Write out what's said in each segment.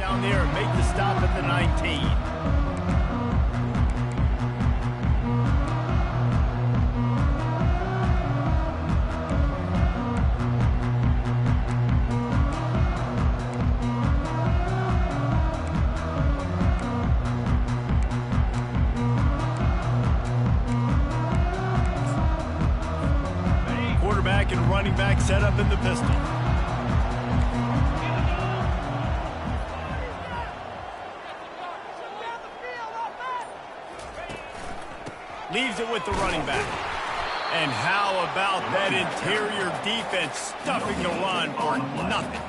down there and make the stop at the 19. Quarterback and running back set up in the pistol. Leaves it with the running back. And how about that interior defense stuffing the run for nothing?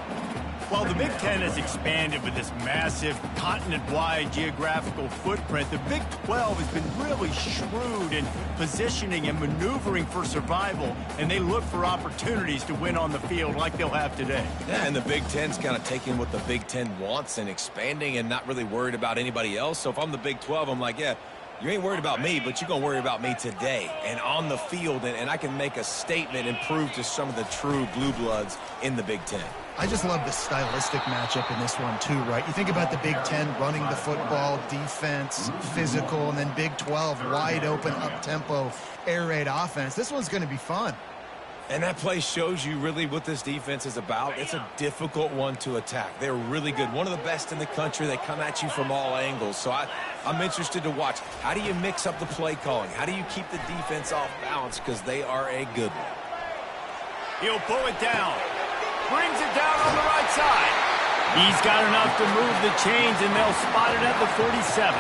While the Big Ten has expanded with this massive continent-wide geographical footprint, the Big 12 has been really shrewd in positioning and maneuvering for survival, and they look for opportunities to win on the field like they'll have today. Yeah, and the Big Ten's kind of taking what the Big Ten wants and expanding and not really worried about anybody else. So if I'm the Big 12, I'm like, yeah, you ain't worried about me, but you're going to worry about me today and on the field, and I can make a statement and prove to some of the true blue bloods in the Big Ten. I just love the stylistic matchup in this one too, right? You think about the Big Ten running the football, defense, physical, and then Big 12 wide open, up-tempo, air raid offense. This one's going to be fun. And that play shows you really what this defense is about. It's a difficult one to attack. They're really good. One of the best in the country. They come at you from all angles. So I'm interested to watch. How do you mix up the play calling? How do you keep the defense off balance? Because they are a good one. He'll pull it down. Brings it down on the right side. He's got enough to move the chains, and they'll spot it at the 47.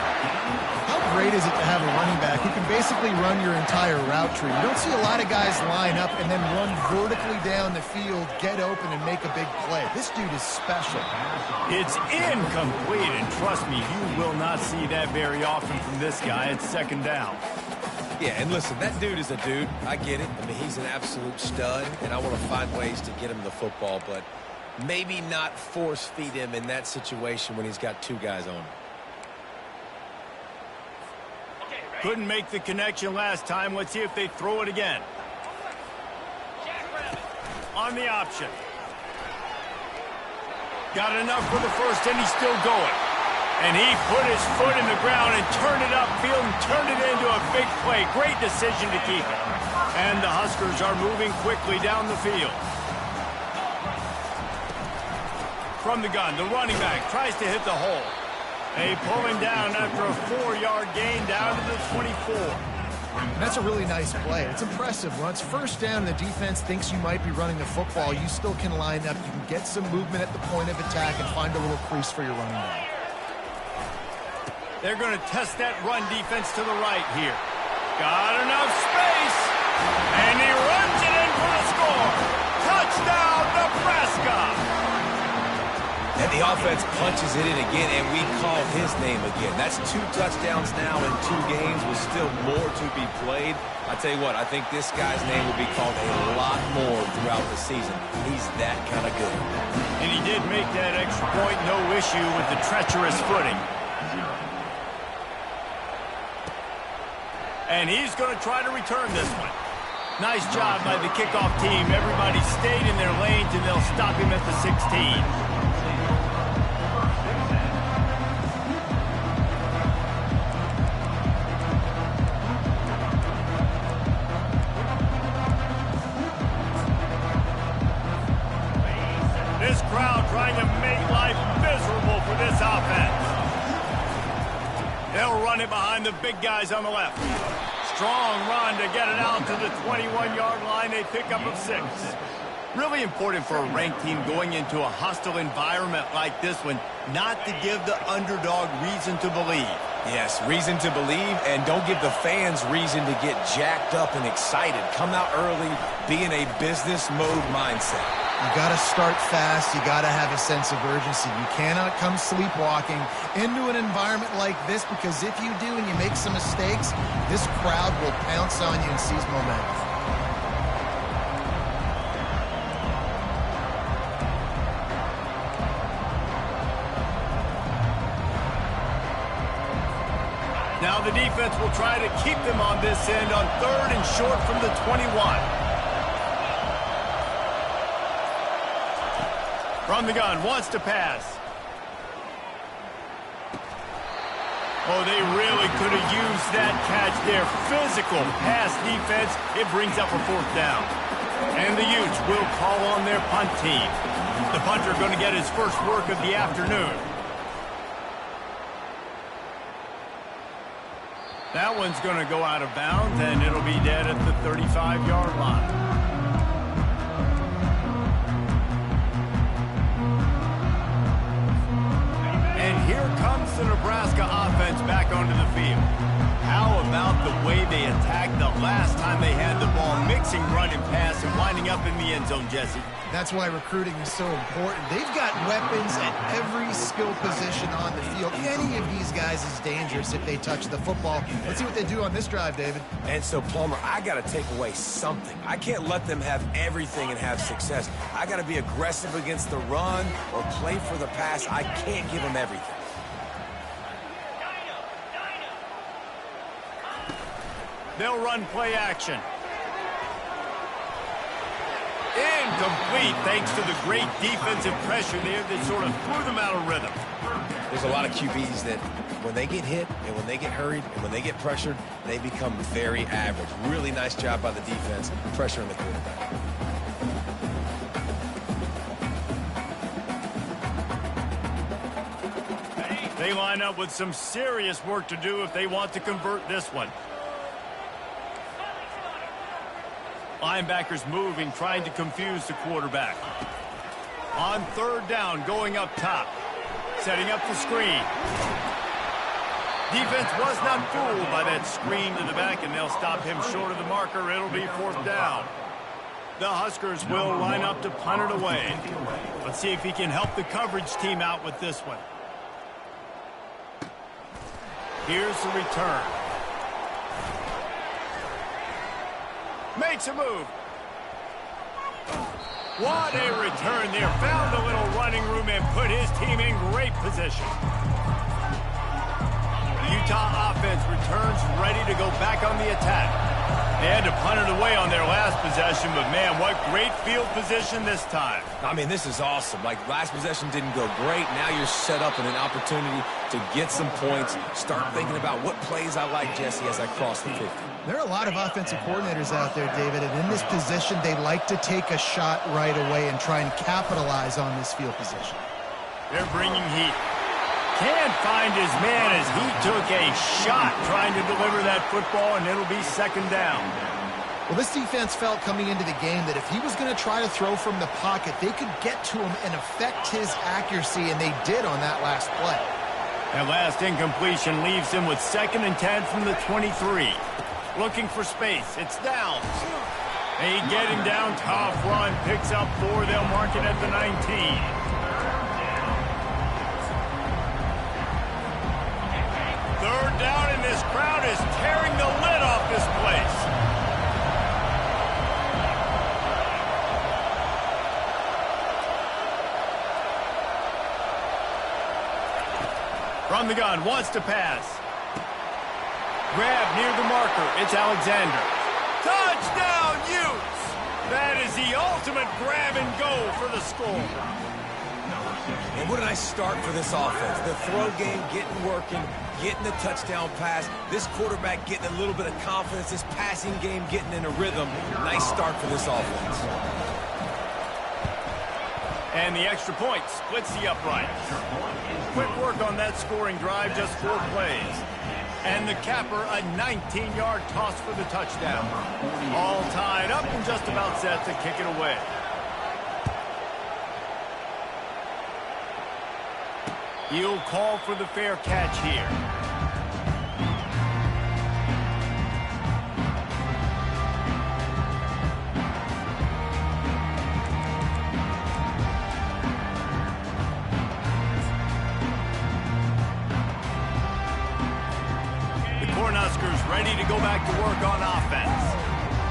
How great is it to have a running back who can basically run your entire route tree? You don't see a lot of guys line up and then run vertically down the field, get open, and make a big play. This dude is special. It's incomplete, and trust me, you will not see that very often from this guy. It's second down. Yeah, and listen, that dude is a dude. I get it. I mean, he's an absolute stud, and I want to find ways to get him the football, but maybe not force feed him in that situation when he's got two guys on him. Couldn't make the connection last time. Let's see if they throw it again. On the option. Got enough for the first, and he's still going. And he put his foot in the ground and turned it upfield and turned it into a big play. Great decision to keep it. And the Huskers are moving quickly down the field. From the gun, the running back tries to hit the hole. They pull him down after a 4-yard gain down to the 24. And that's a really nice play. It's impressive. When it's first down and the defense thinks you might be running the football, you still can line up. You can get some movement at the point of attack and find a little crease for your running back. They're going to test that run defense to the right here. Got enough space. And he runs it in for the score. Touchdown, Nebraska. And the offense punches it in again, and we call his name again. That's 2 touchdowns now in 2 games with still more to be played. I tell you what, I think this guy's name will be called a lot more throughout the season. He's that kind of good. And he did make that extra point, no issue with the treacherous footing. And he's going to try to return this one. Nice job by the kickoff team. Everybody stayed in their lanes, and they'll stop him at the 16. This crowd trying to make life miserable for this offense. They'll run it behind the big guys on the left. Strong run to get it out to the 21-yard line. They pick up of 6. Really important for a ranked team going into a hostile environment like this one, not to give the underdog reason to believe. Yes, reason to believe, and don't give the fans reason to get jacked up and excited. Come out early, be in a business mode mindset. You got to start fast. You got to have a sense of urgency. You cannot come sleepwalking into an environment like this, because if you do and you make some mistakes, this crowd will pounce on you and seize momentum. Now the defense will try to keep them on this end on 3rd and short from the 21. From the gun, wants to pass. Oh, they really could have used that catch there. Physical pass defense. It brings up a 4th down. And the Utes will call on their punt team. The punter going to get his first work of the afternoon. That one's going to go out of bounds, and it'll be dead at the 35-yard line. And here comes the Nebraska offense back onto the field. How about the way they attacked the last time they had the ball, mixing run and pass and winding up in the end zone, Jesse? That's why recruiting is so important. They've got weapons at every skill position on the field. Any of these guys is dangerous if they touch the football. Let's see what they do on this drive, David. And so, Palmer, I got to take away something. I can't let them have everything and have success. I got to be aggressive against the run or play for the pass. I can't give them everything. They'll run play action. Incomplete, thanks to the great defensive pressure there that sort of threw them out of rhythm. There's a lot of QBs that when they get hit and when they get hurried and when they get pressured, they become very average. Really nice job by the defense, pressuring the quarterback. They line up with some serious work to do if they want to convert this one. Linebackers moving, trying to confuse the quarterback. On 3rd down, going up top. Setting up the screen. Defense was not fooled by that screen to the back, and they'll stop him short of the marker. It'll be 4th down. The Huskers will line up to punt it away. Let's see if he can help the coverage team out with this one. Here's the return. Makes a move. What a return there. Found a little running room and put his team in great position. Utah offense returns ready to go back on the attack. They had to punt it away on their last possession, but man, what great field position this time. I mean, this is awesome. Like, last possession didn't go great. Now you're set up in an opportunity to get some points. Start thinking about what plays I like, Jesse, as I cross the 50. There are a lot of offensive coordinators out there, David, and in this position, they like to take a shot right away and try and capitalize on this field position. They're bringing heat. Can't find his man as he took a shot trying to deliver that football, and it'll be 2nd down. Well, this defense felt coming into the game that if he was going to try to throw from the pocket, they could get to him and affect his accuracy, and they did on that last play. That last incompletion leaves him with 2nd and 10 from the 23. Looking for space. It's down. They get him down. Tough run. Picks up 4. They'll mark it at the 19. 3rd down, and this crowd is tearing the lid off this place. From the gun, wants to pass. Grab near the marker. It's Alexander. Touchdown, Utes! That is the ultimate grab and go for the score. And what a nice start for this offense. The throw game getting working, getting the touchdown pass. This quarterback getting a little bit of confidence. This passing game getting in a rhythm. Nice start for this offense. And the extra point splits the upright. Quick work on that scoring drive, just 4 plays. And the capper, a 19-yard toss for the touchdown. All tied up and just about set to kick it away. He'll call for the fair catch here. The Cornhuskers ready to go back to work on offense.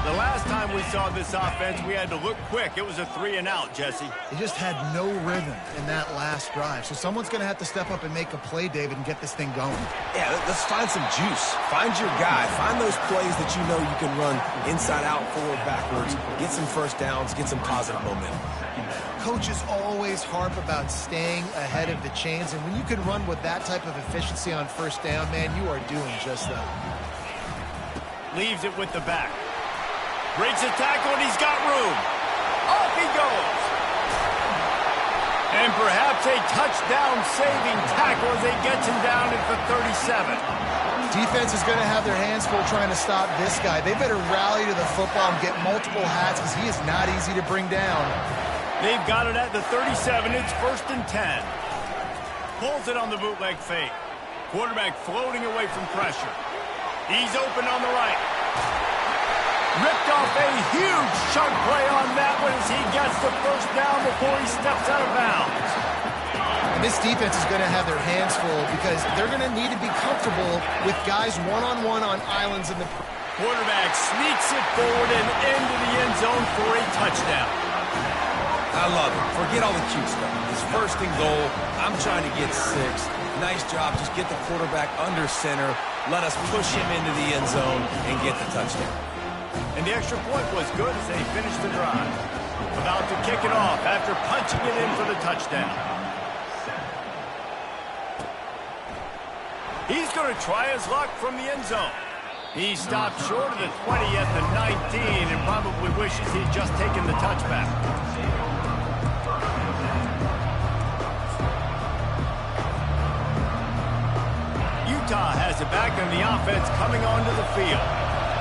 The last time we saw this offense, we had to look quick. It was a 3-and-out, Jesse. They just had no rhythm in that last drive. So someone's going to have to step up and make a play, David, and get this thing going. Yeah, let's find some juice. Find your guy. Find those plays that you know you can run inside out, forward, backwards. Get some first downs. Get some positive momentum. coaches always harp about staying ahead of the chains, and when you can run with that type of efficiency on first down, man, you are doing just that. Leaves it with the back. Breaks a tackle, and he's got room. Off he goes. And perhaps a touchdown-saving tackle as they gets him down at the 37. Defense is going to have their hands full trying to stop this guy. They better rally to the football and get multiple hats because he is not easy to bring down. They've got it at the 37. It's 1st and 10. Pulls it on the bootleg fake. Quarterback floating away from pressure. He's open on the right. Ripped off a huge chunk play on that one as he gets the first down before he steps out of bounds. And this defense is going to have their hands full because they're going to need to be comfortable with guys one-on-one on islands in the... Quarterback sneaks it forward and into the end zone for a touchdown. I love it. Forget all the cute stuff. It's 1st and goal. I'm trying to get 6. Nice job. Just get the quarterback under center. Let us push him into the end zone and get the touchdown. And the extra point was good as they finished the drive. About to kick it off after punching it in for the touchdown. He's going to try his luck from the end zone. He stopped short of the 20 at the 19 and probably wishes he'd just taken the touchback. Utah has it back on the offense coming onto the field.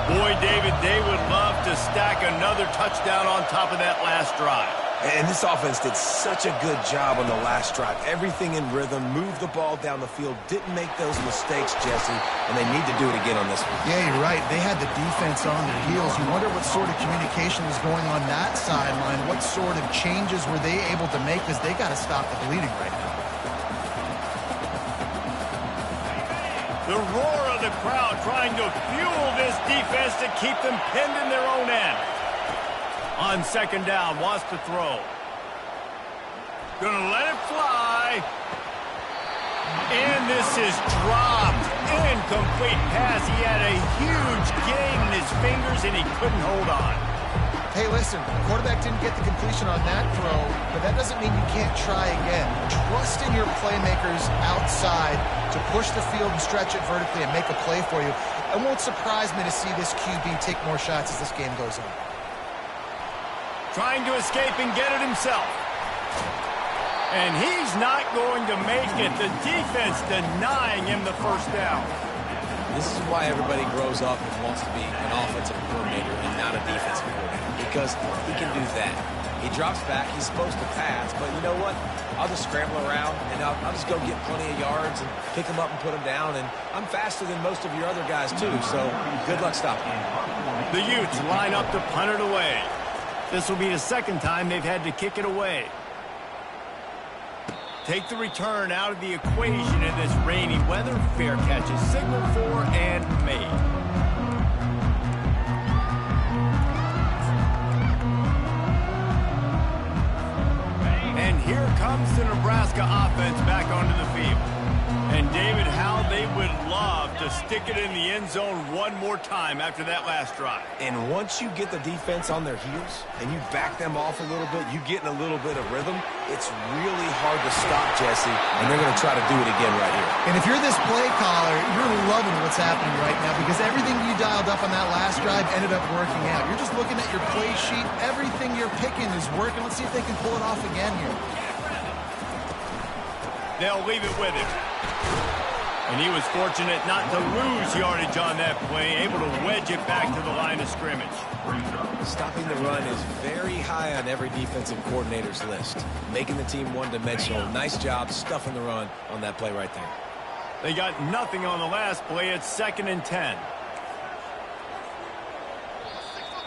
Boy, David, they would love to stack another touchdown on top of that last drive. And this offense did such a good job on the last drive. Everything in rhythm, moved the ball down the field, didn't make those mistakes, Jesse, and they need to do it again on this one. Yeah, you're right. They had the defense on their heels. You wonder what sort of communication was going on that sideline. What sort of changes were they able to make because they got to stop the bleeding right now. The roar of the crowd trying to fuel this defense to keep them pinned in their own end. On 2nd down, wants to throw. Gonna let it fly. And this is dropped. Incomplete pass. He had a huge gain in his fingers, and he couldn't hold on. Hey, listen, the quarterback didn't get the completion on that throw, but that doesn't mean you can't try again. Trust in your playmakers outside to push the field and stretch it vertically and make a play for you. It won't surprise me to see this QB take more shots as this game goes on. Trying to escape and get it himself. And he's not going to make it. The defense denying him the first down. This is why everybody grows up and wants to be an offensive coordinator and not a defensive coordinator, because he can do that. He drops back. He's supposed to pass, but you know what? I'll just scramble around, and I'll just go get plenty of yards and pick them up and put them down, and I'm faster than most of your other guys, too, so good luck stopping me. The Utes line up to punt it away. This will be the 2nd time they've had to kick it away. Take the return out of the equation in this rainy weather. Fair catch is signaled for and made. And here comes the Nebraska offense back onto the field. And David, how they would love to stick it in the end zone one more time after that last drive. And once you get the defense on their heels and you back them off a little bit, you get in a little bit of rhythm, it's really hard to stop, Jesse, and they're going to try to do it again right here. And if you're this play caller, you're loving what's happening right now because everything you dialed up on that last drive ended up working out. You're just looking at your play sheet. Everything you're picking is working. Let's see if they can pull it off again here. They'll leave it with him. And he was fortunate not to lose yardage on that play, able to wedge it back to the line of scrimmage. Stopping the run is very high on every defensive coordinator's list. Making the team one-dimensional. Nice job stuffing the run on that play right there. They got nothing on the last play. It's 2nd and 10.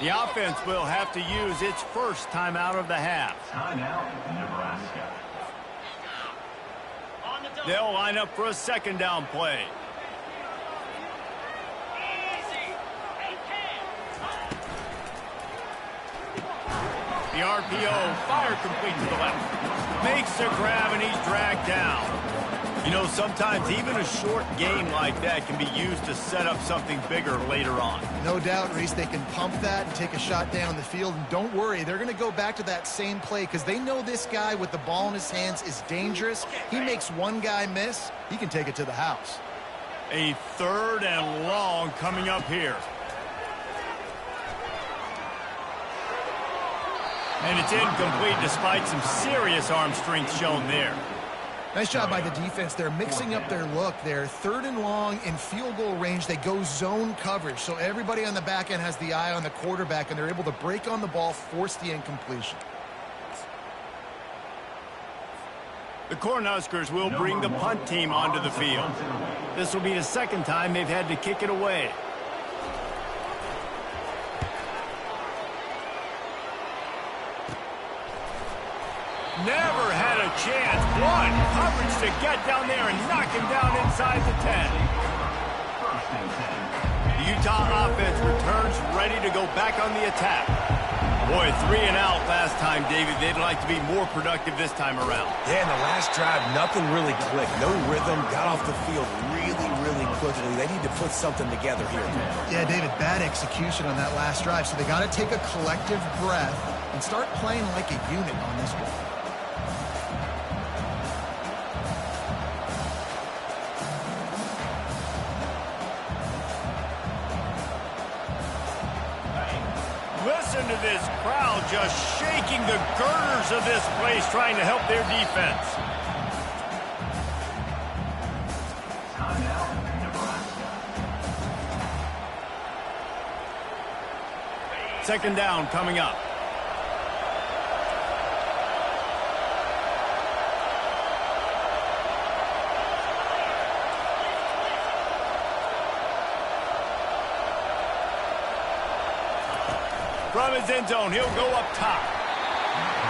The offense will have to use its first timeout of the half. Timeout, Nebraska. They'll line up for a 2nd down play. The RPO, fire complete to the left. Makes the grab and he's dragged down. You know, sometimes even a short game like that can be used to set up something bigger later on. No doubt, Reese, they can pump that and take a shot down the field. And don't worry, they're going to go back to that same play because they know this guy with the ball in his hands is dangerous. He makes one guy miss, he can take it to the house. A 3rd and long coming up here. And it's incomplete despite some serious arm strength shown there. Nice job by the defense. They're mixing up their look. They're 3rd and long in field goal range. They go zone coverage. So everybody on the back end has the eye on the quarterback, and they're able to break on the ball, force the incompletion. The Cornhuskers will bring the punt team onto the field. This will be the 2nd time they've had to kick it away. Never had a chance. One coverage to get down there and knock him down inside the 10. The Utah offense returns ready to go back on the attack. Boy, 3 and out last time, David. They'd like to be more productive this time around. Yeah, in the last drive, nothing really clicked. No rhythm, got off the field really quickly. They need to put something together here. Yeah, David, bad execution on that last drive. So they got to take a collective breath and start playing like a unit on this one. Listen to this crowd just shaking the girders of this place, trying to help their defense. Second down coming up. From his end zone, he'll go up top.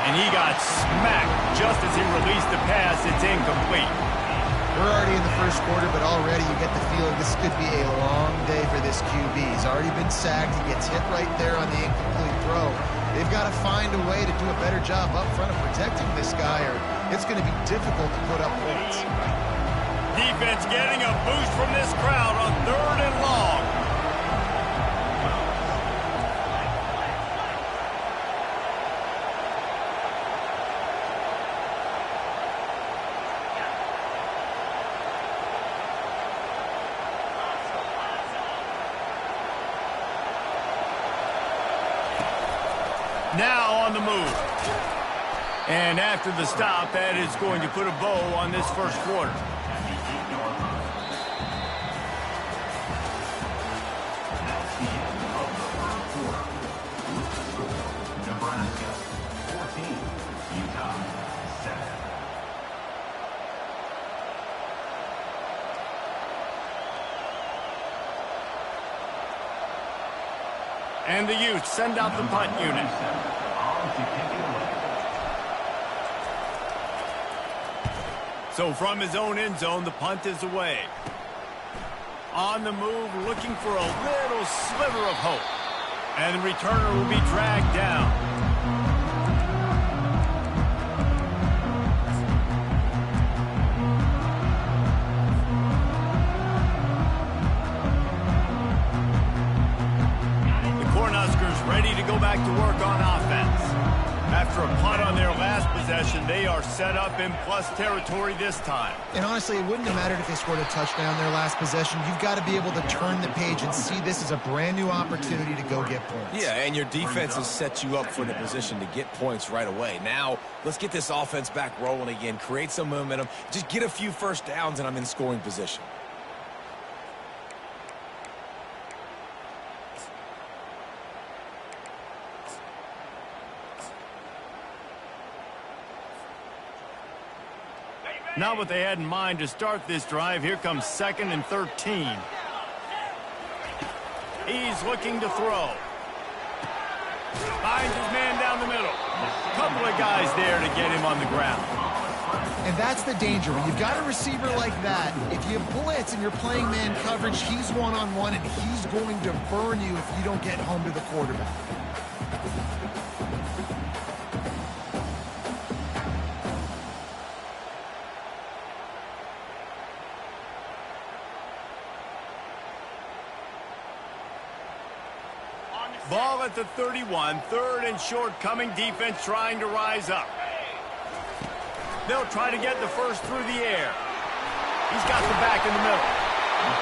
And he got smacked just as he released the pass. It's incomplete. We're already in the first quarter, but already you get the feeling this could be a long day for this QB. He's already been sacked. He gets hit right there on the incomplete throw. They've got to find a way to do a better job up front of protecting this guy, or it's going to be difficult to put up points. Defense getting a boost from this crowd on 3rd and long. Now on the move. And after the stop, that is going to put a bow on this first quarter. Nebraska 14, Utah 7. And the Utes send out the punt unit. So from his own end zone, the punt is away. On the move, looking for a little sliver of hope. And the returner will be dragged down. Ready to go back to work on offense. After a punt on their last possession, they are set up in plus territory this time. And honestly, it wouldn't have mattered if they scored a touchdown their last possession. You've got to be able to turn the page and see this as a brand new opportunity to go get points. Yeah, and your defense has set you up for the position to get points right away. Now, let's get this offense back rolling again, create some momentum, just get a few first downs, and I'm in scoring position. Not what they had in mind to start this drive. Here comes 2nd and 13. He's looking to throw. Finds his man down the middle. Couple of guys there to get him on the ground. And that's the danger. When you've got a receiver like that, if you blitz and you're playing man coverage, he's one-on-one, and he's going to burn you if you don't get home to the quarterback. Ball at the 31, third and short coming, defense trying to rise up. They'll try to get the first through the air. He's got the back in the middle.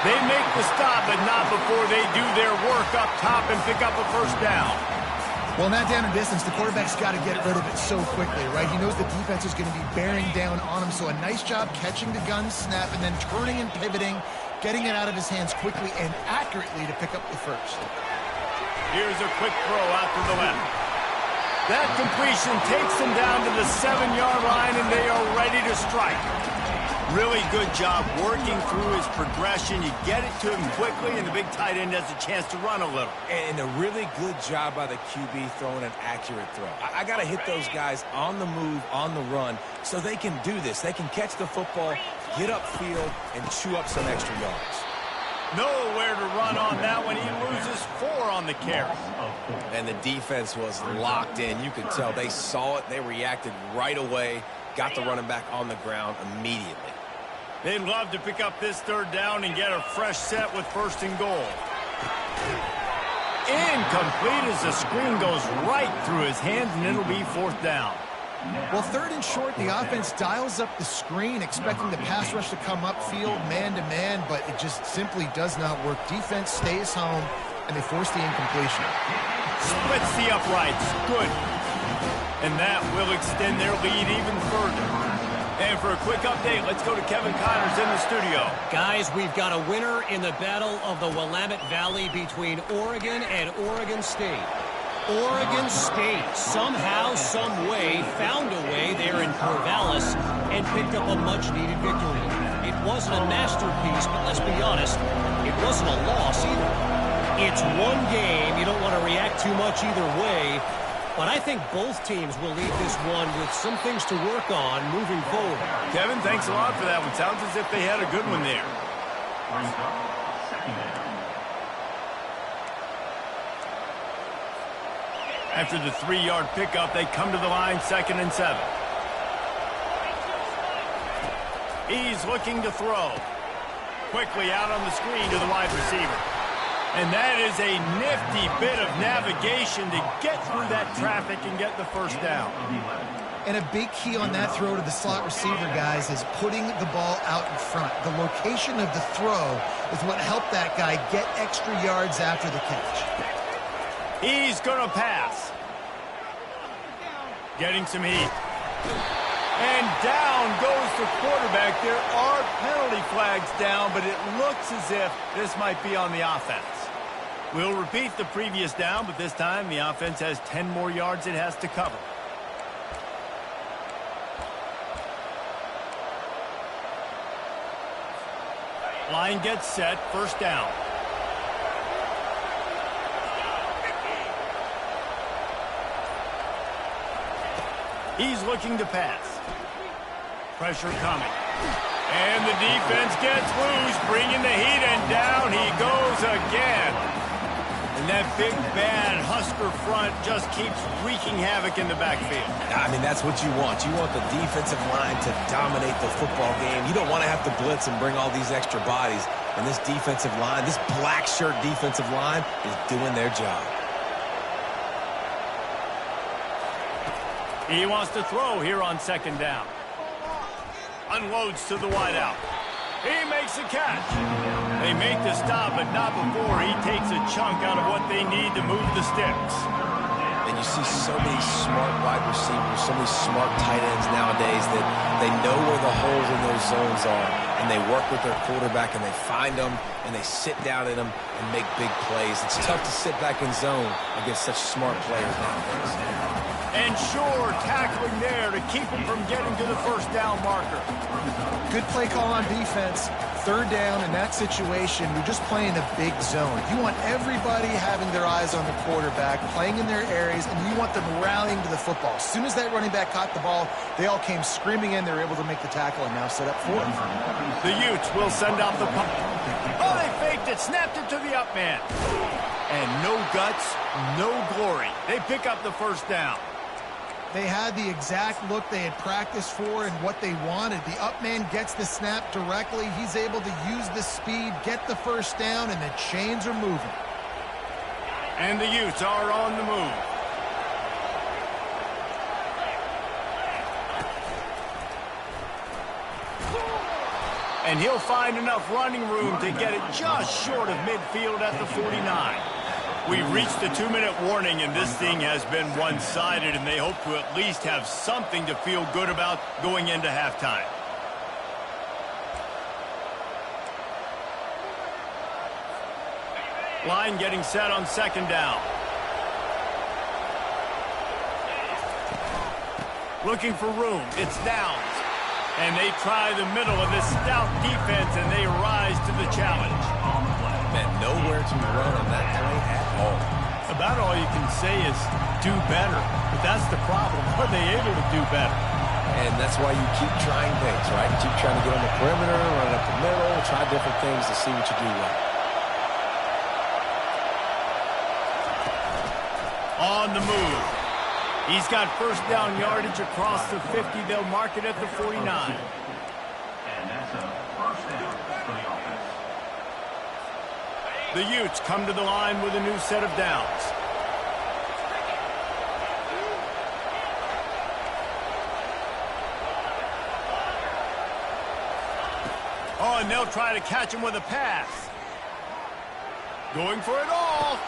They make the stop, but not before they do their work up top and pick up a first down. Well, not down in distance, the quarterback's got to get rid of it so quickly, right? He knows the defense is going to be bearing down on him, so a nice job catching the gun snap and then turning and pivoting, getting it out of his hands quickly and accurately to pick up the first. Here's a quick throw out to the left. That completion takes them down to the 7-yard line, and they are ready to strike. Really good job working through his progression. You get it to him quickly, and the big tight end has a chance to run a little. And a really good job by the QB throwing an accurate throw. I got to hit those guys on the move, on the run, so they can do this. They can catch the football, get upfield, and chew up some extra yards. Nowhere to run on that one. He loses 4 on the carry. And the defense was locked in. You could tell they saw it. They reacted right away. Got the running back on the ground immediately. They'd love to pick up this third down and get a fresh set with first and goal. Incomplete as the screen goes right through his hands, and it'll be fourth down. Well, third and short, the offense dials up the screen, expecting the pass rush to come upfield man-to-man, but it just simply does not work. Defense stays home, and they force the incompletion. Splits the uprights. Good. And that will extend their lead even further. And for a quick update, let's go to Kevin Connors in the studio. Guys, we've got a winner in the battle of the Willamette Valley between Oregon and Oregon State. Oregon State somehow, some way, found a way there in Corvallis and picked up a much-needed victory. It wasn't a masterpiece, but let's be honest, it wasn't a loss either. It's one game. You don't want to react too much either way, but I think both teams will leave this one with some things to work on moving forward. Kevin, thanks a lot for that one. Sounds as if they had a good one there. After the 3-yard pickup, they come to the line, 2nd and 7. He's looking to throw. Quickly out on the screen to the wide receiver. And that is a nifty bit of navigation to get through that traffic and get the first down. And a big key on that throw to the slot receiver, guys, is putting the ball out in front. The location of the throw is what helped that guy get extra yards after the catch. He's going to pass. Getting some heat. And down goes the quarterback. There are penalty flags down, but it looks as if this might be on the offense. We'll repeat the previous down, but this time the offense has 10 more yards it has to cover. Line gets set, first down. He's looking to pass. Pressure coming. And the defense gets loose, bringing the heat, and down he goes again. And that big, bad Husker front just keeps wreaking havoc in the backfield. I mean, that's what you want. You want the defensive line to dominate the football game. You don't want to have to blitz and bring all these extra bodies. And this defensive line, this black shirt defensive line, is doing their job. He wants to throw here on 2nd down. Unloads to the wideout. He makes a catch. They make the stop, but not before he takes a chunk out of what they need to move the sticks. And you see so many smart wide receivers, so many smart tight ends nowadays that they know where the holes in those zones are, and they work with their quarterback, and they find them, and they sit down in them and make big plays. It's tough to sit back in zone against such smart players nowadays. And sure, tackling there to keep him from getting to the first down marker. Good play call on defense. 3rd down in that situation, you're just playing a big zone. You want everybody having their eyes on the quarterback, playing in their areas, and you want them rallying to the football. As soon as that running back caught the ball, they all came screaming in. They were able to make the tackle and now set up for it. The Utes will send out the punt. Oh, they faked it, snapped it to the up man. And no guts, no glory. They pick up the first down. They had the exact look they had practiced for and what they wanted. The up man gets the snap directly. He's able to use the speed, get the first down, and the chains are moving. And the Utes are on the move. And he'll find enough running room to get it just short of midfield at the 49. We've reached the 2-minute warning, and this thing has been one-sided, and they hope to at least have something to feel good about going into halftime. Line getting set on second down. Looking for room. It's Downs. And they try the middle of this stout defense, and they rise to the challenge. Man, nowhere to run on that play at all. About all you can say is do better. But that's the problem. Are they able to do better? And that's why you keep trying things, right? You keep trying to get on the perimeter, run up the middle, try different things to see what you do well. On the move. He's got first down yardage across the 50. They'll mark it at the 49. And that's a first down for the offense. The Utes come to the line with a new set of downs. Oh, and they'll try to catch him with a pass. Going for it all.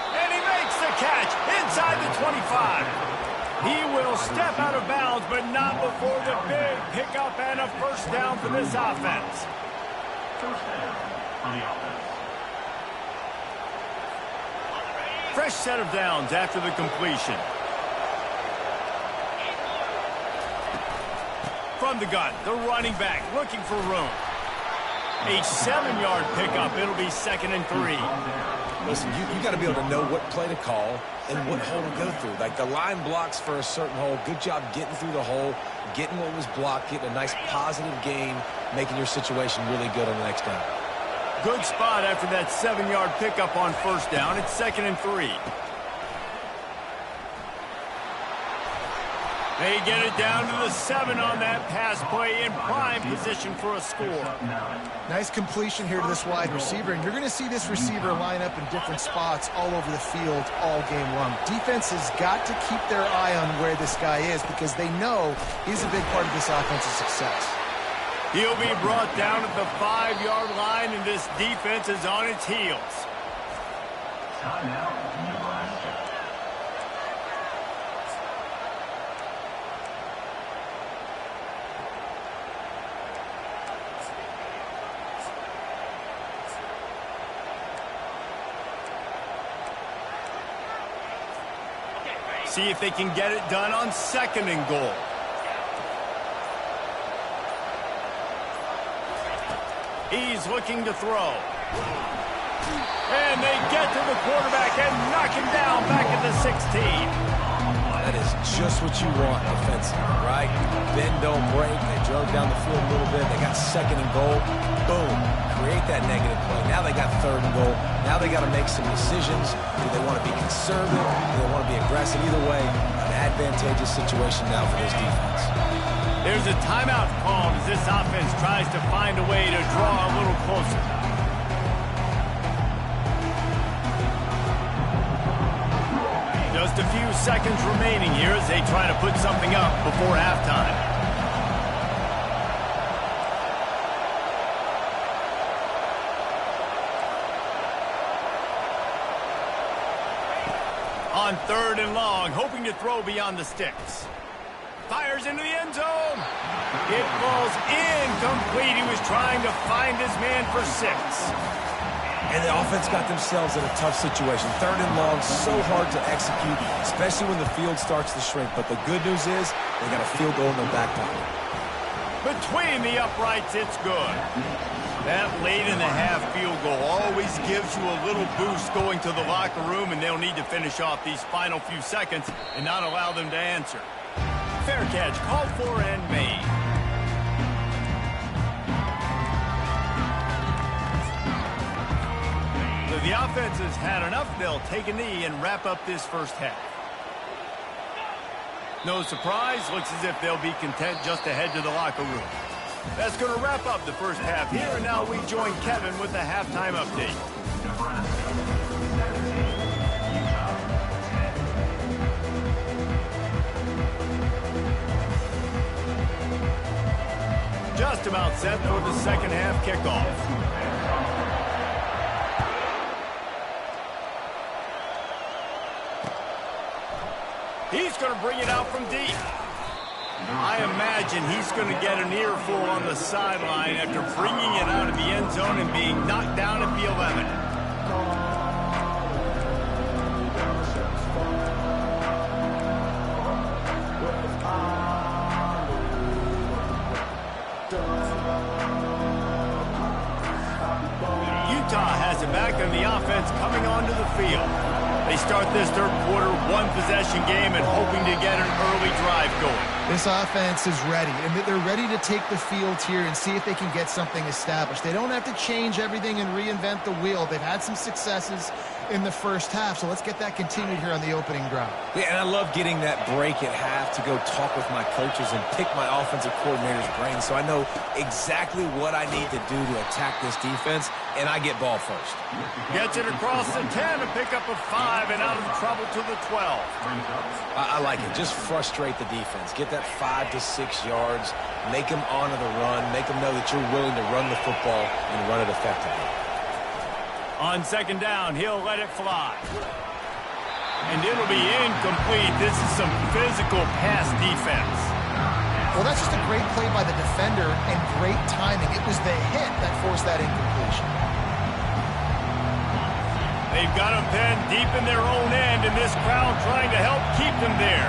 And he makes the catch inside the 25. He will step out of bounds, but not before the big pickup and a first down for this offense. First down for the offense. Fresh set of downs after the completion. From the gun, the running back looking for room. A 7-yard pickup. It'll be 2nd and 3. Listen, you got to be able to know what play to call and what hole to go through. Like the line blocks for a certain hole. Good job getting through the hole, getting what was blocked, getting a nice positive gain, making your situation really good on the next down. Good spot after that 7-yard pickup on first down. It's 2nd and 3. They get it down to the 7 on that pass play in prime position for a score. Nice completion here to this wide receiver, and you're going to see this receiver line up in different spots all over the field all game long. Defense has got to keep their eye on where this guy is because they know he's a big part of this offensive success. He'll be brought down at the 5-yard line, and this defense is on its heels. Timeout, Nebraska. See if they can get it done on 2nd and goal. He's looking to throw. And they get to the quarterback and knock him down back at the 16. That is just what you want offensively, right? Bend, don't break. They drove down the field a little bit. They got 2nd and goal. Boom. Create that negative play. Now they got 3rd and goal. Now they got to make some decisions. Do they want to be conservative? Do they want to be aggressive? Either way, an advantageous situation now for this defense. There's a timeout called as this offense tries to find a way to draw a little closer. Just a few seconds remaining here as they try to put something up before halftime. On 3rd and long, hoping to throw beyond the sticks. Fires into the end zone. It falls incomplete. He was trying to find his man for 6. And the offense got themselves in a tough situation. 3rd and long, so hard to execute, especially when the field starts to shrink. But the good news is they got a field goal in their back pocket. Between the uprights, it's good. That late in the half field goal always gives you a little boost going to the locker room, and they'll need to finish off these final few seconds and not allow them to answer. Fair catch, called for and made. So the offense has had enough. They'll take a knee and wrap up this first half. No surprise, looks as if they'll be content just to head to the locker room. That's going to wrap up the first half here, and now we join Kevin with the halftime update. Nebraska 17, just about set for the second half kickoff. He's going to bring it out from deep. I imagine he's going to get an earful on the sideline after bringing it out of the end zone and being knocked down at the 11. Utah has it back and the offense coming onto the field. They start this third quarter one-possession game and hoping to get an early drive going. This offense is ready, and they're ready to take the field here and see if they can get something established. They don't have to change everything and reinvent the wheel. They've had some successes in the first half, so let's get that continued here on the opening drive. Yeah, and I love getting that break at half to go talk with my coaches and pick my offensive coordinator's brain so I know exactly what I need to do to attack this defense, and I get ball first. Gets it across the 10 and pick up a 5 and out of trouble to the 12. I like it. Just frustrate the defense. Get that 5 to 6 yards. Make them honor the run. Make them know that you're willing to run the football and run it effectively. On second down, he'll let it fly. And it'll be incomplete. This is some physical pass defense. Well, that's just a great play by the defender and great timing. It was the hit that forced that incompletion. They've got them pinned deep in their own end, and this crowd trying to help keep them there.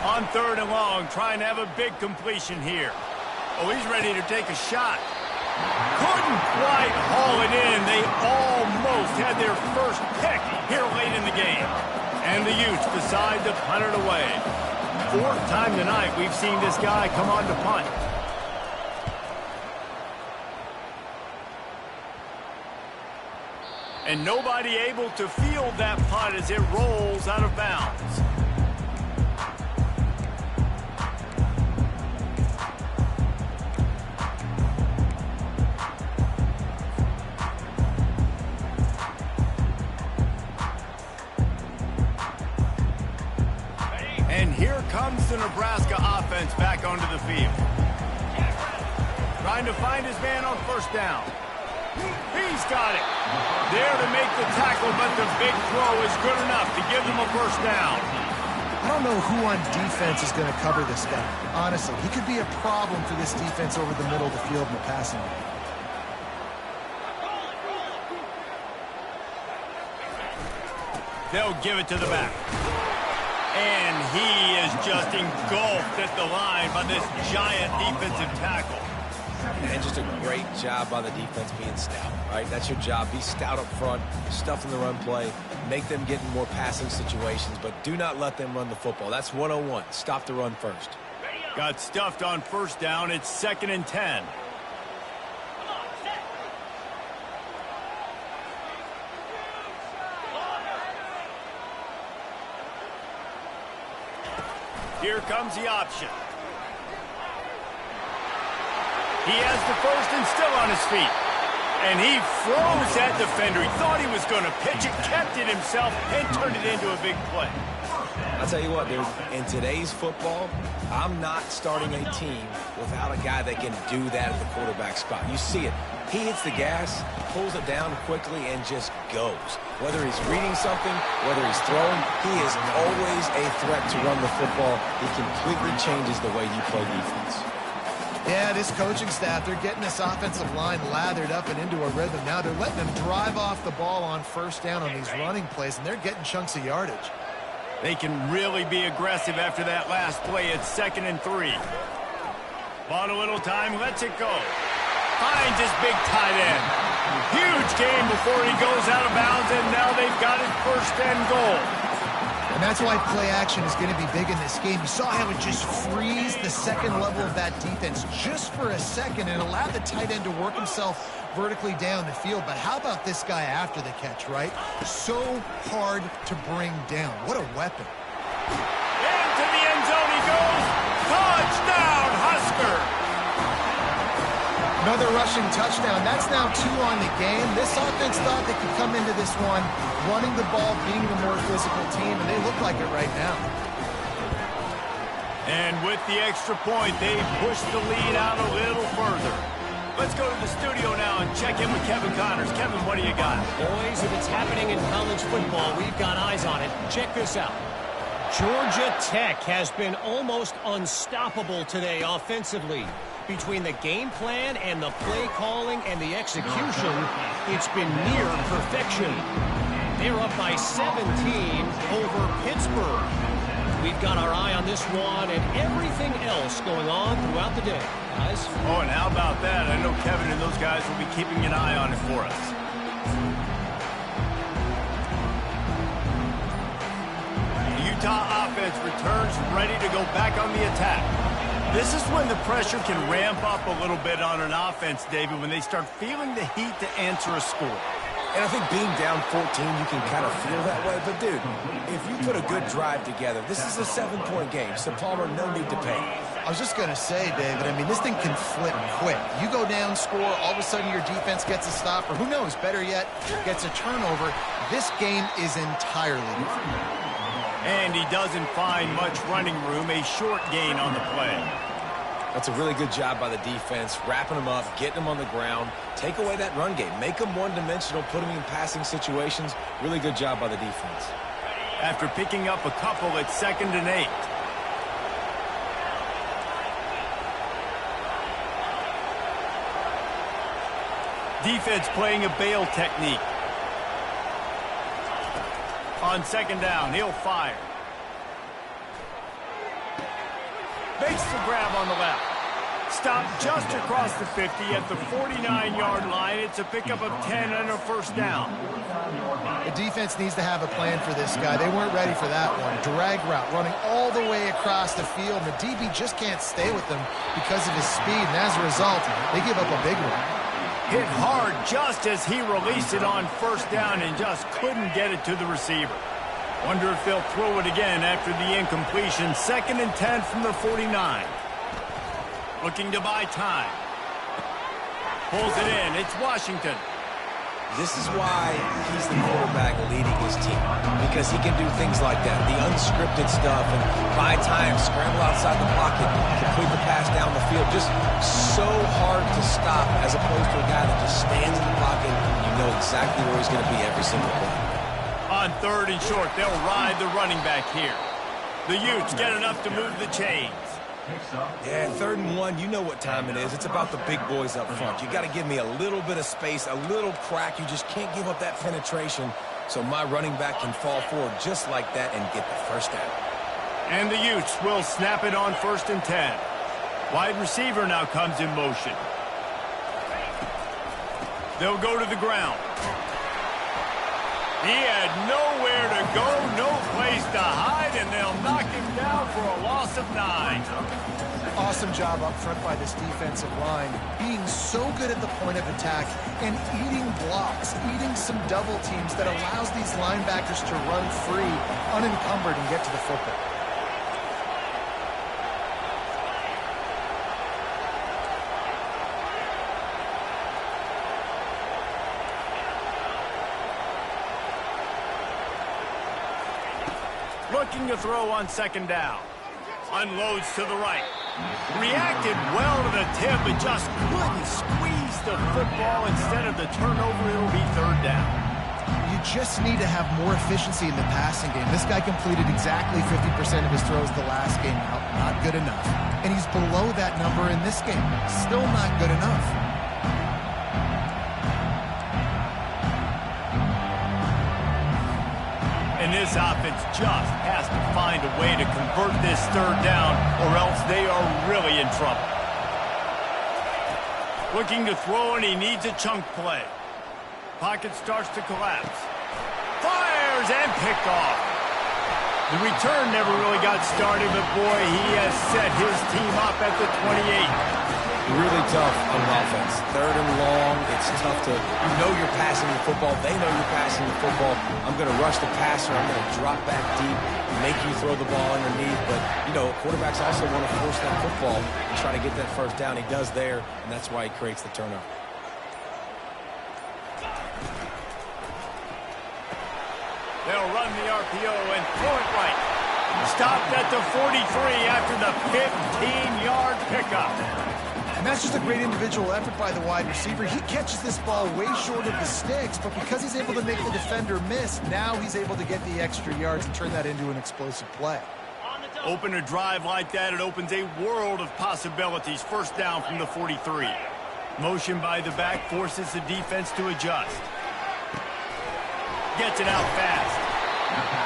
On third and long, trying to have a big completion here. Oh, he's ready to take a shot. Couldn't quite haul it in. They almost had their first pick here late in the game. And the Utes decide to punt it away. Fourth time tonight we've seen this guy come on to punt. And nobody able to field that punt as it rolls out of bounds. And here comes the Nebraska offense back onto the field. Trying to find his man on first down. He's got it. There to make the tackle, but the big throw is good enough to give them a first down. I don't know who on defense is going to cover this guy. Honestly, he could be a problem for this defense over the middle of the field in the passing game. They'll give it to the back. And he is just engulfed at the line by this giant defensive tackle. And just a great job by the defense being stout, right? That's your job. Be stout up front, stuff in the run play, make them get in more passing situations, but do not let them run the football. That's 101. Stop the run first. Got stuffed on first down. It's 2nd and 10. Here comes the option. He has the first and still on his feet. And he froze that defender. He thought he was going to pitch it, kept it himself, and turned it into a big play. I'll tell you what, dude, in today's football, I'm not starting a team without a guy that can do that at the quarterback spot. You see it. He hits the gas, pulls it down quickly, and just goes. Whether he's reading something, whether he's throwing, he is always a threat to run the football. He completely changes the way you play defense. Yeah, this coaching staff, they're getting this offensive line lathered up and into a rhythm. Now they're letting them drive off the ball on first down on these running plays, and they're getting chunks of yardage. They can really be aggressive after that last play. It's 2nd and 3. Bought a little time, lets it go. Finds his big tight end. Huge game before he goes out of bounds, and now they've got his first and goal. And that's why play action is going to be big in this game. You saw how it just frees the second level of that defense just for a second and allowed the tight end to work himself vertically down the field. But how about this guy after the catch, right? So hard to bring down. What a weapon. Into the end zone he goes. Touchdown, Husker. Another rushing touchdown. That's now 2 on the game. This offense thought they could come into this one running the ball, being the more physical team, and they look like it right now. And with the extra point, they push the lead out a little further. Let's go to the studio now and check in with Kevin Connors. Kevin, what do you got? Boys, if it's happening in college football, we've got eyes on it. Check this out. Georgia Tech has been almost unstoppable today offensively. Between the game plan and the play calling and the execution, it's been near perfection. They're up by 17 over Pittsburgh. We've got our eye on this one and everything else going on throughout the day, guys. Oh, and how about that? I know Kevin and those guys will be keeping an eye on it for us. The Utah offense returns ready to go back on the attack. This is when the pressure can ramp up a little bit on an offense, David, when they start feeling the heat to answer a score. And I think being down 14, you can kind of feel that way. But, dude, if you put a good drive together, this is a 7-point game. So, Palmer, no need to panic. I was just going to say, David, I mean, this thing can flip quick. You go down, score, all of a sudden your defense gets a stop, or who knows, better yet, gets a turnover. This game is entirely different. And he doesn't find much running room, a short gain on the play. That's a really good job by the defense, wrapping them up, getting them on the ground. Take away that run game. Make them one-dimensional, put them in passing situations. Really good job by the defense. After picking up a couple at 2nd and 8. Defense playing a bail technique. On 2nd down, he'll fire. Makes the grab on the left. Stopped just across the 50 at the 49-yard line. It's a pickup of 10 and a 1st down. The defense needs to have a plan for this guy. They weren't ready for that one. Drag route running all the way across the field. The DB just can't stay with them because of his speed, and as a result, they give up a big one. Hit hard just as he released it on 1st down and just couldn't get it to the receiver. Wonder if they'll throw it again after the incompletion. 2nd and 10 from the 49. Looking to buy time. Pulls it in. It's Washington. This is why he's the quarterback leading his team, because he can do things like that, the unscripted stuff, and buy time, scramble outside the pocket, complete the pass down the field. Just so hard to stop as opposed to a guy that just stands in the pocket. You know exactly where he's going to be every single play. On 3rd and short, they'll ride the running back here. The Utes get enough to move the chains. Yeah, 3rd and 1, you know what time it is. It's about the big boys up front. You got to give me a little bit of space, a little crack. You just can't give up that penetration, so my running back can fall forward just like that and get the 1st down. And the Utes will snap it on 1st and 10. Wide receiver now comes in motion. They'll go to the ground. He had nowhere to go, no place to hide, and they'll knock him down for a loss of 9. Awesome job up front by this defensive line, being so good at the point of attack and eating blocks, eating some double teams that allows these linebackers to run free, unencumbered, and get to the football. Looking to throw on 2nd down. Unloads to the right. Reacted well to the tip, but just couldn't squeeze the football. Instead of the turnover, it'll be 3rd down. You just need to have more efficiency in the passing game. This guy completed exactly 50% of his throws the last game. Not good enough. And he's below that number in this game. Still not good enough. And this offense just has to find a way to convert this 3rd down, or else they are really in trouble. Looking to throw, and he needs a chunk play. Pocket starts to collapse. Fires and picked off. The return never really got started, but boy, he has set his team up at the 28. Really tough on offense. Third and long, it's tough to, you know you're passing the football. They know you're passing the football. I'm going to rush the passer. I'm going to drop back deep, make you throw the ball underneath. But, you know, quarterbacks also want to force that football and try to get that first down. He does there, and that's why he creates the turnover. They'll run the RPO and throw it right. Stopped at the 43 after the 15-yard pickup. And that's just a great individual effort by the wide receiver. He catches this ball way short of the sticks, but because he's able to make the defender miss, now he's able to get the extra yards and turn that into an explosive play. Open a drive like that, it opens a world of possibilities. First down from the 43. Motion by the back forces the defense to adjust. Gets it out fast.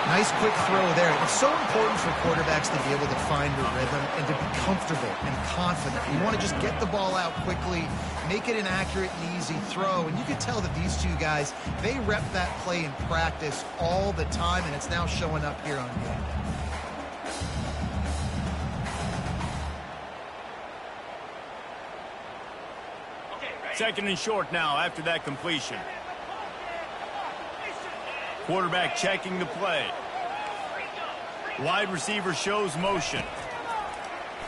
Nice quick throw there. It's so important for quarterbacks to be able to find a rhythm and to be comfortable and confident. You want to just get the ball out quickly, make it an accurate and easy throw. And you can tell that these two guys, they rep that play in practice all the time, and it's now showing up here on game. Second and short now after that completion. Quarterback checking the play. Wide receiver shows motion.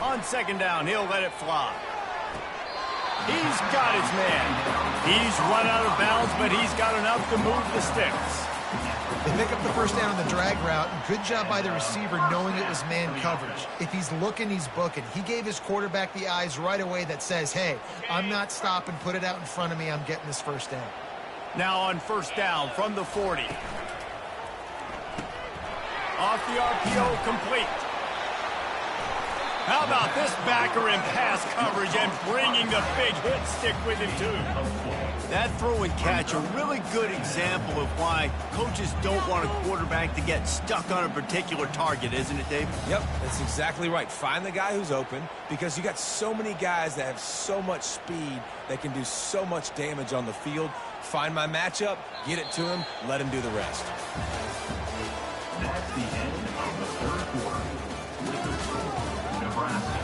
On second down, he'll let it fly. He's got his man. He's run out of bounds, but he's got enough to move the sticks. They pick up the first down on the drag route. Good job by the receiver knowing it was man coverage. If he's looking, he's booking. He gave his quarterback the eyes right away that says, hey, I'm not stopping. Put it out in front of me. I'm getting this first down. Now on first down from the 40. Off the RPO, complete. How about this backer in pass coverage and bringing the big hit stick with him, too? That throw and catch, a really good example of why coaches don't want a quarterback to get stuck on a particular target, isn't it, Dave? Yep, that's exactly right. Find the guy who's open because you got so many guys that have so much speed that can do so much damage on the field. Find my matchup, get it to him, let him do the rest. That's the end of the third quarter. With the score, Nebraska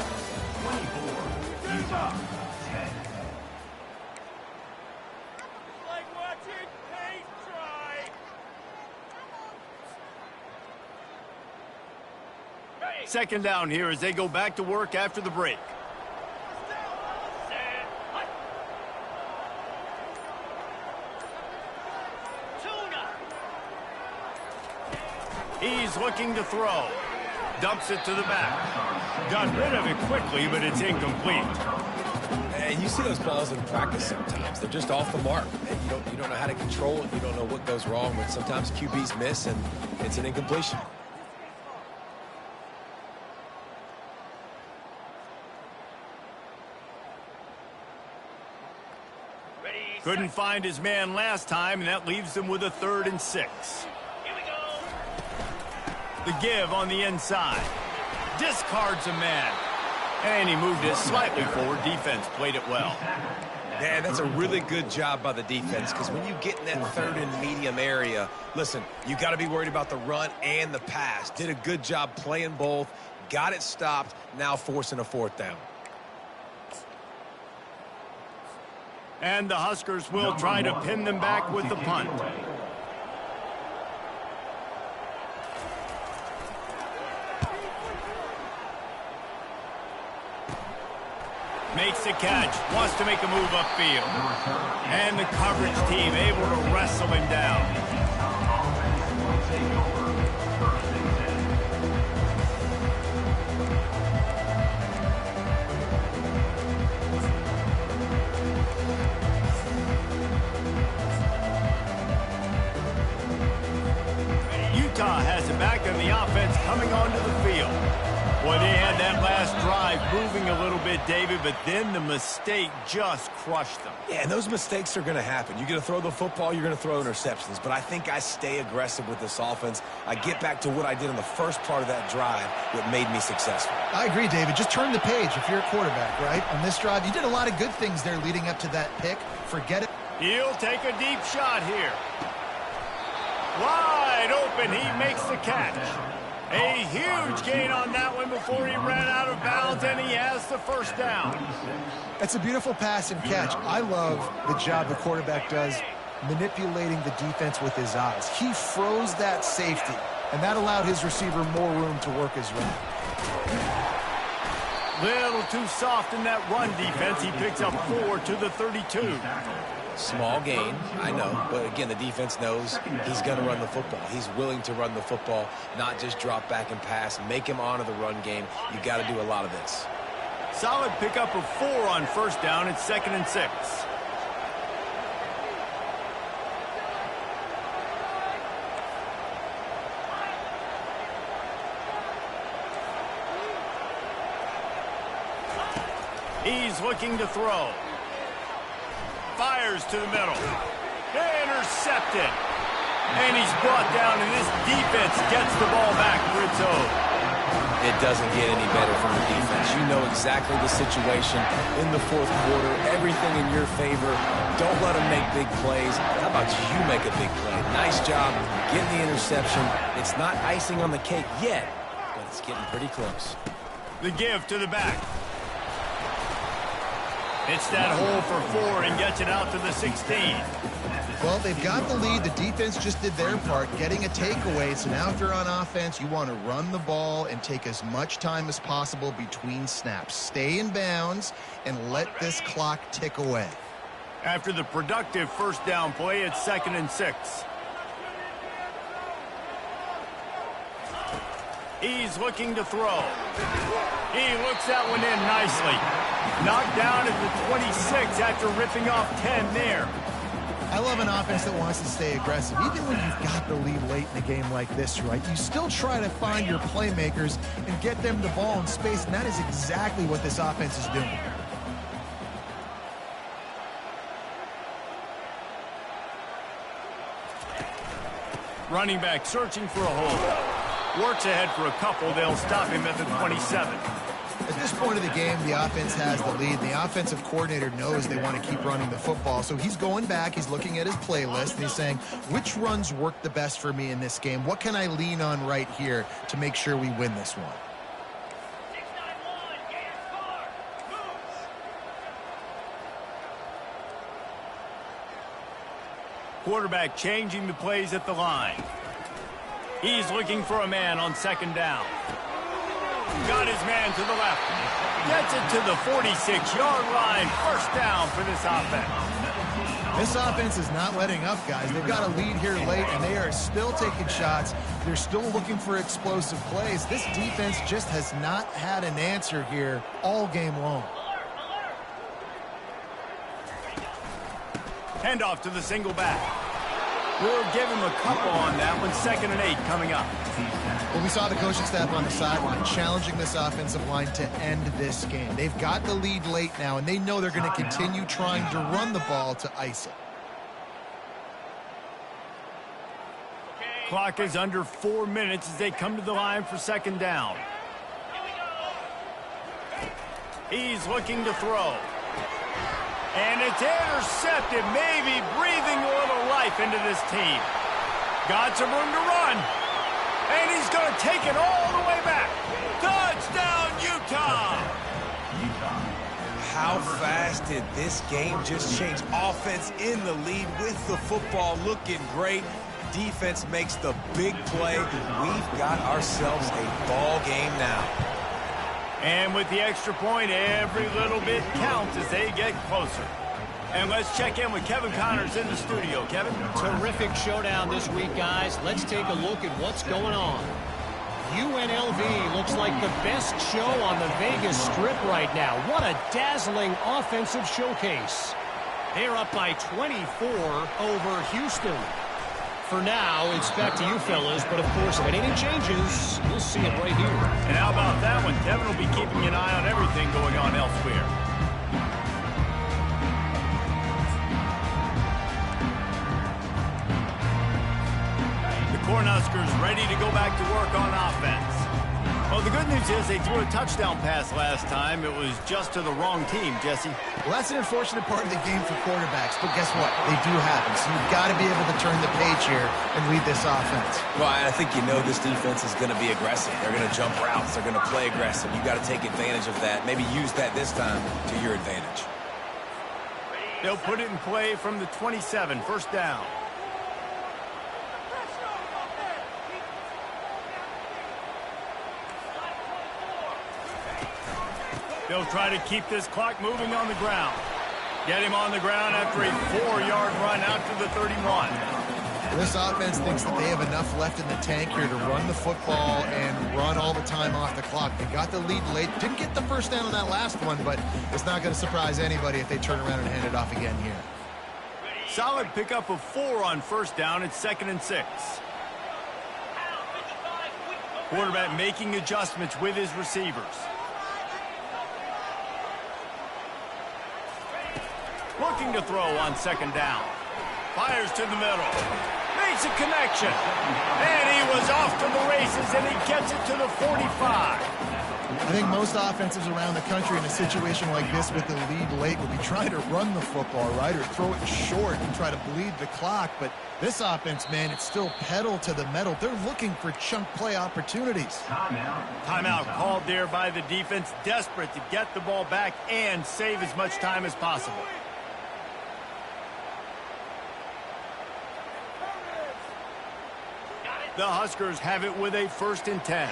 24, Utah 10. Like watching paint dry. Second down here as they go back to work after the break. He's looking to throw. Dumps it to the back. Got rid of it quickly, but it's incomplete. And you see those balls in practice sometimes. They're just off the mark. And you don't know how to control it. You don't know what goes wrong. But sometimes QBs miss, and it's an incompletion. Couldn't find his man last time, and that leaves him with a 3rd and 6. The give on the inside. Discards a man. And he moved it slightly forward. Defense played it well. Man, that's a really good job by the defense because when you get in that 3rd and medium area, listen, you got to be worried about the run and the pass. Did a good job playing both. Got it stopped. Now forcing a 4th down. And the Huskers will try to pin them back with the punt. Makes the catch, wants to make a move upfield. And the coverage team able to wrestle him down. Utah has it back on the offense coming onto the field. Boy, they had that last drive moving a little bit, David, but then the mistake just crushed them. Yeah, and those mistakes are going to happen. You're going to throw the football, you're going to throw interceptions. But I think I stay aggressive with this offense. I get back to what I did in the first part of that drive, what made me successful. I agree, David. Just turn the page if you're a quarterback, right? On this drive, you did a lot of good things there leading up to that pick. Forget it. He'll take a deep shot here. Wide open, he makes the catch. A huge gain on that one before he ran out of bounds, and he has the first down. That's a beautiful pass and catch. I love the job the quarterback does manipulating the defense with his eyes. He froze that safety, and that allowed his receiver more room to work his route. Little too soft in that run defense. He picks up 4 to the 32. Small gain, I know, but again, the defense knows he's going to run the football. He's willing to run the football, not just drop back and pass, make him honor the run game. You got to do a lot of this. Solid pickup of 4 on first down. It's 2nd and 6. He's looking to throw. Fires to the middle. Intercepted. And he's brought down, and this defense gets the ball back for its own. It doesn't get any better from the defense. You know exactly the situation in the fourth quarter. Everything in your favor. Don't let them make big plays. How about you make a big play? Nice job getting the interception. It's not icing on the cake yet, but it's getting pretty close. The give to the back. Hits that hole for 4 and gets it out to the 16. Well, they've got the lead. The defense just did their part, getting a takeaway. So now if you're on offense, you want to run the ball and take as much time as possible between snaps. Stay in bounds and let this clock tick away. After the productive first down play, it's 2nd and 6. He's looking to throw. He looks that one in nicely. Knocked down at the 26 after ripping off 10 there. I love an offense that wants to stay aggressive. Even when you've got the lead late in a game like this, right, you still try to find your playmakers and get them the ball in space, and that is exactly what this offense is doing. Running back searching for a hole. Works ahead for a couple. They'll stop him at the 27. At this point of the game, the offense has the lead. The offensive coordinator knows they want to keep running the football. So he's going back, he's looking at his playlist, and he's saying, which runs work the best for me in this game? What can I lean on right here to make sure we win this one? Quarterback changing the plays at the line. He's looking for a man on 2nd down. Got his man to the left. Gets it to the 46-yard line. First down for this offense. This offense is not letting up, guys. They've got a lead here late, and they are still taking shots. They're still looking for explosive plays. This defense just has not had an answer here all game long. Handoff to the single back. We'll give him a couple on that one. 2nd and 8 coming up. Well, we saw the coaching staff on the sideline challenging this offensive line to end this game. They've got the lead late now, and they know they're going to continue trying to run the ball to ice it. Clock is under 4 minutes as they come to the line for 2nd down. He's looking to throw. And it's intercepted, maybe breathing a little life into this team. Got some room to run. And he's going to take it all the way back. Touchdown, Utah! How fast did this game just change? Offense in the lead with the football, looking great. Defense makes the big play. We've got ourselves a ball game now. And with the extra point, every little bit counts as they get closer. And let's check in with Kevin Connors in the studio. Kevin? Terrific showdown this week, guys. Let's take a look at what's going on. UNLV looks like the best show on the Vegas Strip right now. What a dazzling offensive showcase. They're up by 24 over Houston. For now, it's back to you fellas, but of course, if anything changes, you'll see it right here. And how about that one? Kevin will be keeping an eye on everything going on elsewhere. The Cornhuskers ready to go back to work on offense. Well, the good news is they threw a touchdown pass last time. It was just to the wrong team, Jesse. Well, that's an unfortunate part of the game for quarterbacks, but guess what? They do happen, so you've got to be able to turn the page here and lead this offense. Well, I think you know this defense is going to be aggressive. They're going to jump routes. They're going to play aggressive. You've got to take advantage of that. Maybe use that this time to your advantage. They'll put it in play from the 27, first down. They'll try to keep this clock moving on the ground. Get him on the ground after a 4-yard run out to the 31. This offense thinks that they have enough left in the tank here to run the football and run all the time off the clock. They got the lead late. Didn't get the first down on that last one, but it's not going to surprise anybody if they turn around and hand it off again here. Solid pickup of 4 on first down. It's 2nd and 6. Quarterback making adjustments with his receivers. Looking to throw on 2nd down. Fires to the middle. Makes a connection. And he was off to the races, and he gets it to the 45. I think most offenses around the country in a situation like this with the lead late would be trying to run the football, right, or throw it short and try to bleed the clock. But this offense, man, it's still pedal to the metal. They're looking for chunk play opportunities. Timeout called there by the defense, desperate to get the ball back and save as much time as possible. The Huskers have it with a 1st and 10.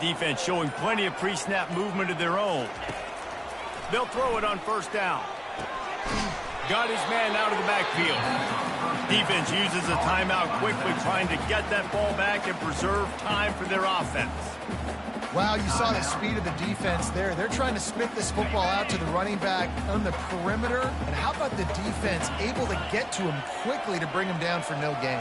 Defense showing plenty of pre-snap movement of their own. They'll throw it on 1st down. Got his man out of the backfield. Defense uses a timeout quickly, trying to get that ball back and preserve time for their offense. Wow, you saw the speed of the defense there. They're trying to spit this football out to the running back on the perimeter. And how about the defense able to get to him quickly to bring him down for no gain?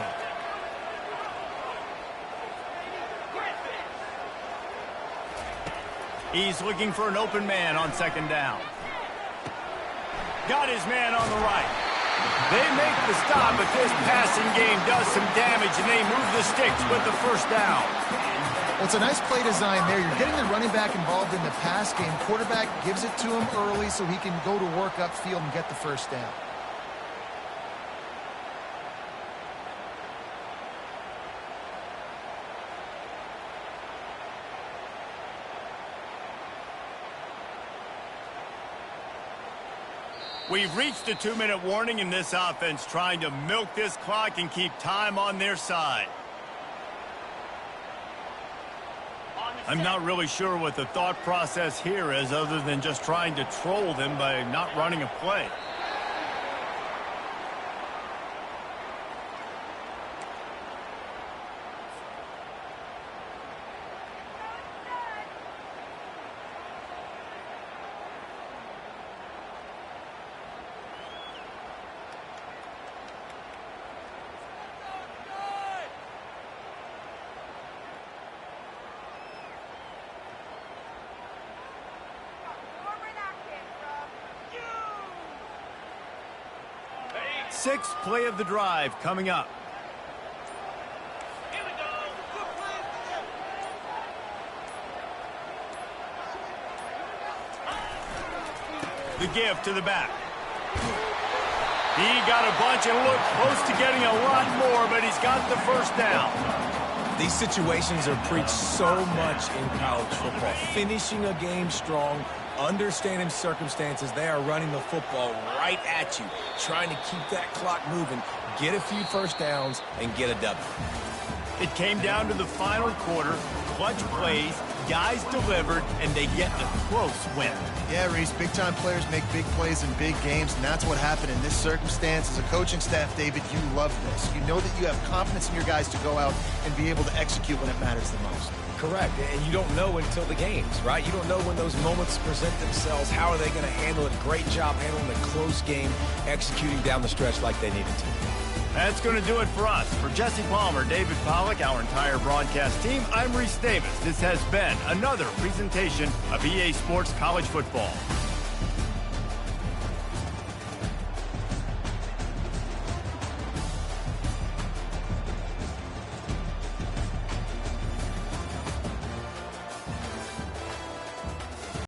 He's looking for an open man on 2nd down. Got his man on the right. They make the stop, but this passing game does some damage, and they move the sticks with the 1st down. Well, it's a nice play design there. You're getting the running back involved in the pass game. Quarterback gives it to him early so he can go to work upfield and get the 1st down. We've reached a 2-minute warning in this offense, trying to milk this clock and keep time on their side. I'm not really sure what the thought process here is, other than just trying to troll them by not running a play. Sixth play of the drive coming up. The give to the back. He got a bunch and looked close to getting a lot more, but he's got the 1st down. These situations are preached so much in college football. Finishing a game strong, understanding circumstances. They are running the football right at you, trying to keep that clock moving, get a few 1st downs, and get a W. It came down to the final quarter, clutch plays, guys delivered, and they get a close win. Yeah, Reese, big-time players make big plays in big games, and that's what happened in this circumstance. As a coaching staff, David, you love this. You know that you have confidence in your guys to go out and be able to execute when it matters the most. Correct, and you don't know until the games, right? You don't know when those moments present themselves. How are they going to handle it? Great job handling a close game, executing down the stretch like they needed to. That's going to do it for us. For Jesse Palmer, David Pollack, our entire broadcast team, I'm Reese Davis. This has been another presentation of EA Sports College Football.